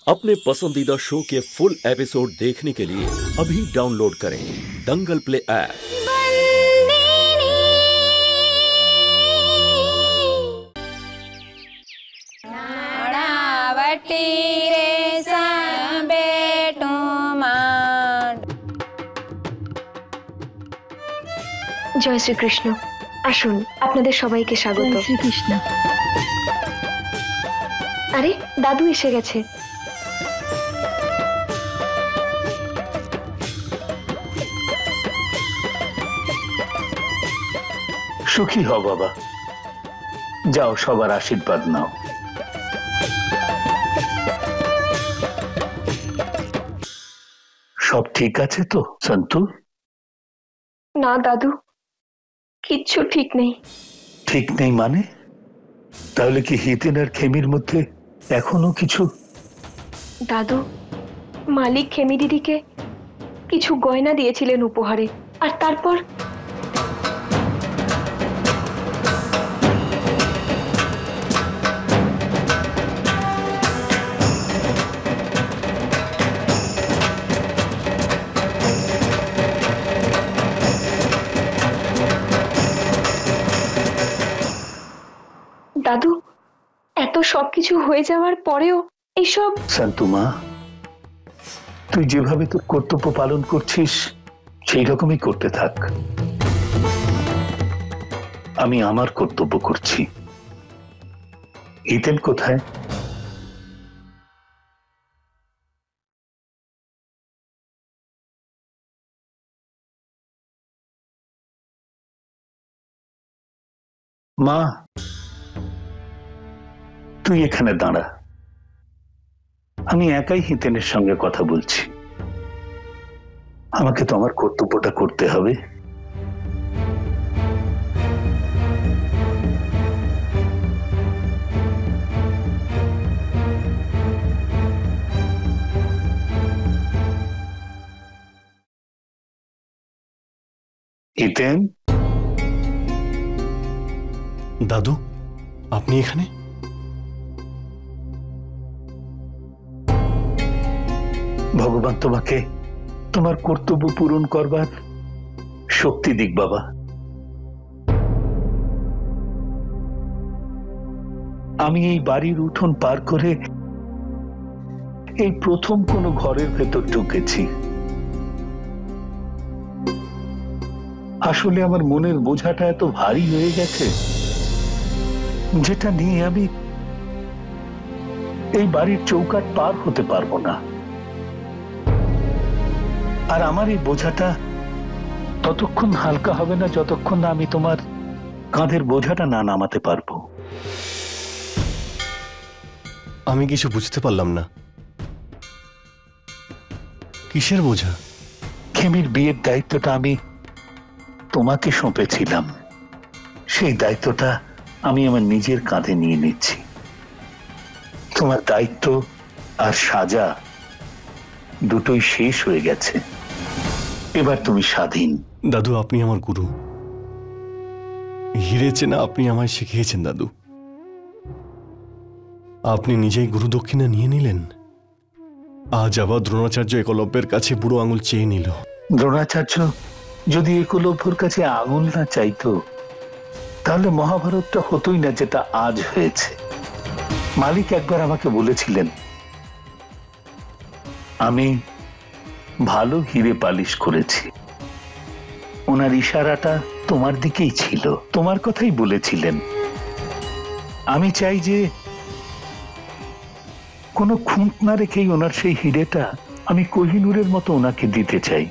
अपने पसंदीदा शो के फुल एपिसोड देखने के लिए अभी डाउनलोड करें दंगल प्ले ऐप। जय श्री कृष्ण। आसुन आपनादेर सबाइके स्वागत। श्री कृष्ण। अरे दादू एसे गेছে। सुखी हो बाबा, जाओ सबार आशीर्वाद नाओ। सब ठीक आछे तो सन्तु? ना दादू, किच्छु ठीक नहीं। ठीक नहीं माने? ताहले कि हितेन और खेमिर मध्य एखोनो किछु? दादू, मालिक खेमी दिदिके किछु गयना दिएछिलेन उपहारे, और तारपर दादू एतो सबकिछु हये जाওয়ার পরেও এইসব। শান্তু মা, তুই যেভাবে তোর কর্তব্য পালন করছিস সেই রকমই করতে থাক। আমি আমার কর্তব্য করছি। হিতেন কোথায়? মা, তুই এখানে দাঁড়া, আমি একাই হিতেনের সঙ্গে কথা বলছি। আমাকে তো আমার কর্তব্যটা করতে হবে। হিতেন। দাদু, আপনি এখানে? ভগবান তোমাকে তোমার কর্তব্য পূরণ করবার শক্তি দিক বাবা। আমি এই বাড়ির উঠোন পার করে এই প্রথম কোনো ঘরের ভেতর ঢুকেছি। আসলে আমার মনের বোঝাটা এত ভারী হয়ে গেছে যেটা নিয়ে আমি এই বাড়ির চৌকাঠ পার হতে পারবো না। আর আমার এই বোঝাটা ততক্ষণ হালকা হবে না যতক্ষণ না আমি তোমার কাঁধের বোঝাটা না নামাতে পারবো। আমি কিছু বুঝতে পারলাম না, কিসের বোঝা? খেমির বিয়ের দায়িত্বটা আমি তোমাকে সঁপেছিলাম, সেই দায়িত্বটা আমি আমার নিজের কাঁধে নিয়ে নিচ্ছি। তোমার দায়িত্ব আর সাজা দুটোই শেষ হয়ে গেছে, এবার তুমি স্বাধীন। দাদু, আপনি আমার গুরু। হিরে চেনা আপনি আমায় শিখিয়েছেন দাদু। আপনি নিজেই গুরু দক্ষিণা নিয়ে নিলেন। আজ আবার দ্রোণাচার্য একলব্যের কাছে বুড়ো আঙুল চেয়ে নিল। দ্রোণাচার্য যদি একলব্যর কাছে আঙুল না চাইতো তাহলে মহাভারতটা হতোই না যেটা আজ হয়েছে। মালিক একবার আমাকে বলেছিলেন আমি ভালো হিরে পালিশ করেছি। ওনার ইশারাটা তোমার দিকেই ছিল, তোমার কথাই বলেছিলেন। আমি চাই যে কোনো খুঁত না রেখেই ওনার সেই হিরেটা আমি কোহিনূরের মতো ওনাকে দিতে চাই।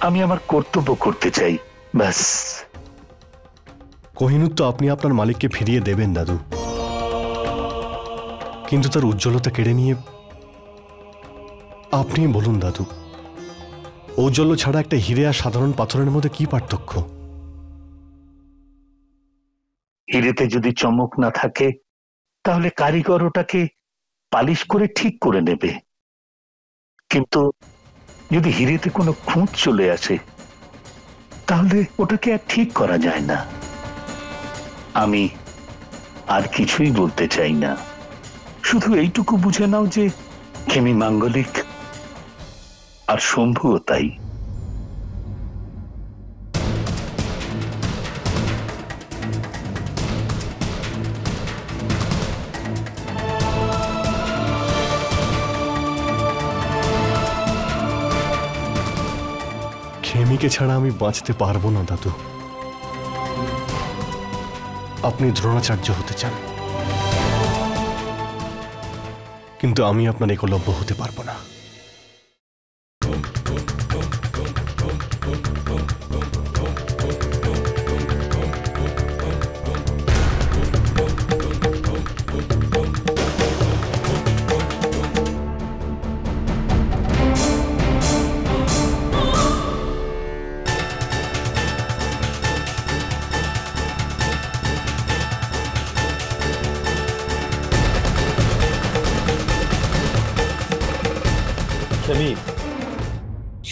আমি আমার কর্তব্য করতে চাই, ব্যাস। কোহিনূর তো আপনি আপনার মালিককে ফিরিয়ে দেবেন দাদু, কিন্তু তার উজ্জ্বলতা কেড়ে নিয়ে আপনি বলুন দাদু, ঔজ্জ্বল্য ছাড়া একটা হিরে আর সাধারণ পাথরের মধ্যে কি পার্থক্য? হিরেতে যদি চমক না থাকে তাহলে কারিগর ওটাকে পালিশ করে ঠিক করে নেবে, কিন্তু যদি হিরেতে কোনো খুঁত চলে আসে তাহলে ওটাকে আর ঠিক করা যায় না। আমি আর কিছুই বলতে চাই না, শুধু এইটুকু বুঝে নাও যে খেমি মাঙ্গলিক আর শম্ভুও তাই। খেমিকে ছাড়া আমি বাঁচতে পারবো না দাদু। আপনি দ্রোণাচার্য হতে চান, কিন্তু আমি আপনার একলব্য হতে পারবো না।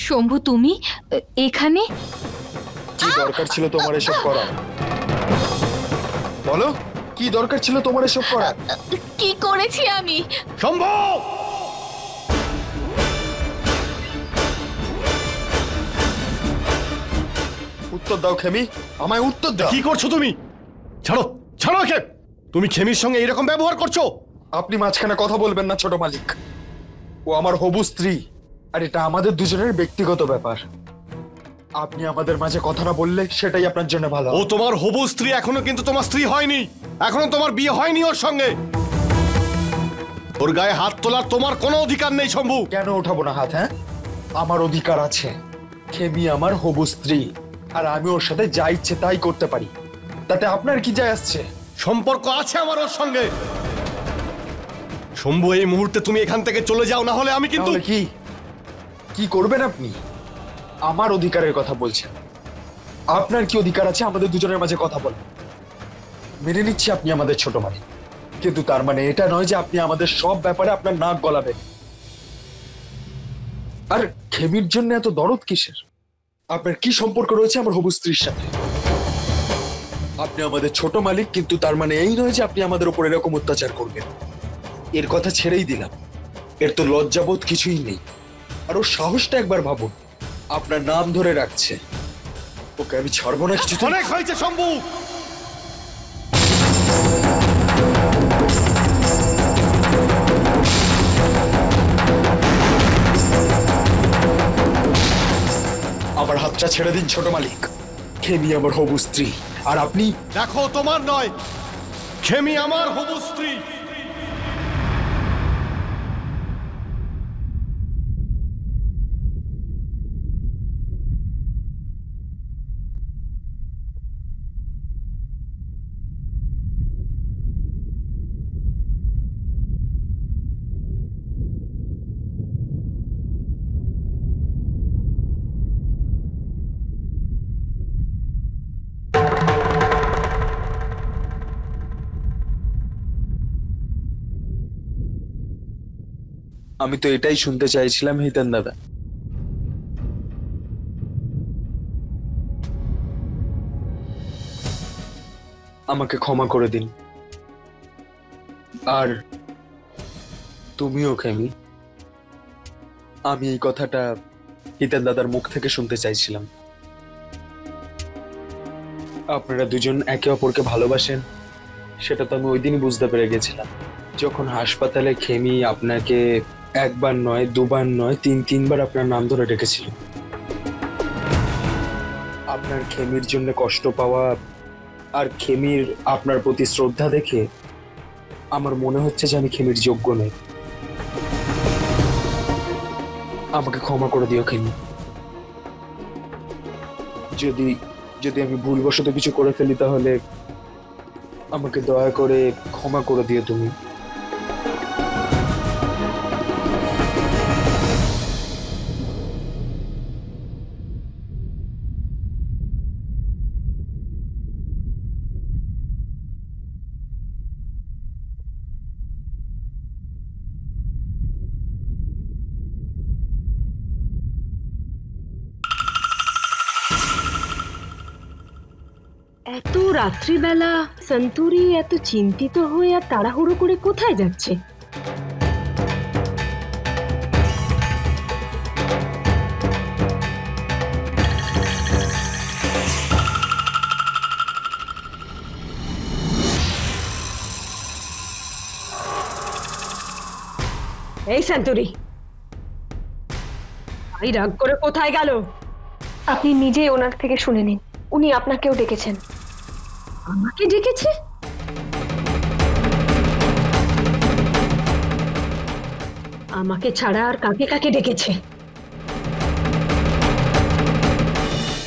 শম্ভু, তুমি এখানে? কি দরকার ছিল তোমার এসব করা? বলো, কি দরকার ছিল তোমার এসব করা? কি করেছি আমি? শম্ভু! উত্তর দাও খেমি, আমায় উত্তর দাও। কি করছো তুমি? ছাড়ো, ছাড়ো ওকে। তুমি খেমির সঙ্গে এরকম ব্যবহার করছো? আপনি মাঝখানে কথা বলবেন না ছোট মালিক। ও আমার হবু স্ত্রী, আর এটা আমাদের দুজনের ব্যক্তিগত ব্যাপার। আপনি আমাদের মাঝে কথা না বললে সেটাই আপনার জন্য ভালো। ও তোমার হবু স্ত্রী, এখনো কিন্তু তোমার স্ত্রী হয়নি। এখনো তোমার বিয়ে হয়নি ওর সঙ্গে। ওর গায়ে হাত তোলার তোমার কোনো অধিকার নেই শম্ভু। কেন উঠাবো না হাত? হ্যাঁ, আমার অধিকার আছে। খেমি আমার হবু স্ত্রী, আর আমি ওর সাথে যা ইচ্ছে তাই করতে পারি। তাতে আপনার কি যায় আসছে? সম্পর্ক আছে আমার ওর সঙ্গে। শম্ভু, এই মুহূর্তে তুমি এখান থেকে চলে যাও, না হলে আমি কিন্তু। তাহলে কি করবেন আপনি? আমার অধিকারের কথা বলছেন। আপনার কি অধিকার আছে আমাদের দুজনের মাঝে কথা বলার? মেনে নিচ্ছি আপনি আমাদের ছোট মালিক, কিন্তু তার মানে এটা নয় যে আপনি আমাদের সব ব্যাপারে আপনার নাক গলাবেন। আর খেমির জন্য এত দরদ কিসের? আপনার কি সম্পর্ক রয়েছে আমার হবু স্ত্রীর সাথে? আপনি আমাদের ছোট মালিক, কিন্তু তার মানে এই নয় যে আপনি আমাদের উপর এরকম অত্যাচার করবেন। এর কথা ছেড়েই দিলাম, এর তো লজ্জাবোধ কিছুই নেই। আর ওর সাহসটা একবার ভাবুন, আপনার নাম ধরে রাখছে। ওকে আমি ছাড়বো না কিছু। অনেক হয়েছে শম্ভু। আমার হাতটা ছেড়ে দিন ছোট মালিক। খেমি আমার হবু স্ত্রী, আর আপনি। দেখো, তোমার নয়, খেমি আমার হবু স্ত্রী। আমি তো এটাই শুনতে চাইছিলাম হিতেন দাদা। আমাকে ক্ষমা করে দিন। আর তুমিও খেমি, আমি এই কথাটা হিতেন দাদার মুখ থেকে শুনতে চাইছিলাম। আপনারা দুজন একে অপরকে ভালোবাসেন, সেটা তো আমি ওই দিনই বুঝতে পেরে গেছিলাম, যখন হাসপাতালে খেমি আপনাকে একবার নয়, দুবার নয়, তিনবার আপনার নাম ধরে ডেকেছিল। আপনার খেমির জন্য কষ্ট পাওয়া আর খেমির আপনার প্রতি শ্রদ্ধা দেখে আমার মনে হচ্ছে যে আমি খেমির যোগ্য নই। আমাকে ক্ষমা করে দিও খেমি। যদি আমি ভুলবশত কিছু করে ফেলি, তাহলে আমাকে দয়া করে ক্ষমা করে দিও তুমি। এত রাত্রিবেলা সন্তুরি এত চিন্তিত হয়ে আর তাড়াহুড়ো করে কোথায় যাচ্ছে? এই সেঞ্চুরি, ভাই রাগ করে কোথায় গেল? আপনি নিজেই ওনার থেকে শুনে নিন, উনি আপনাকেও ডেকেছেন। আমাকে ডেকেছে? আমাকে ছাড়া আর কাকে কাকে ডেকেছে?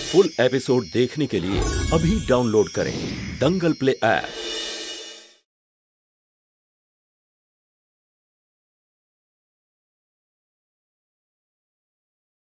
फुल एपिसोड देखने के लिए अभी डाउनलोड करें दंगल प्ले ऐप।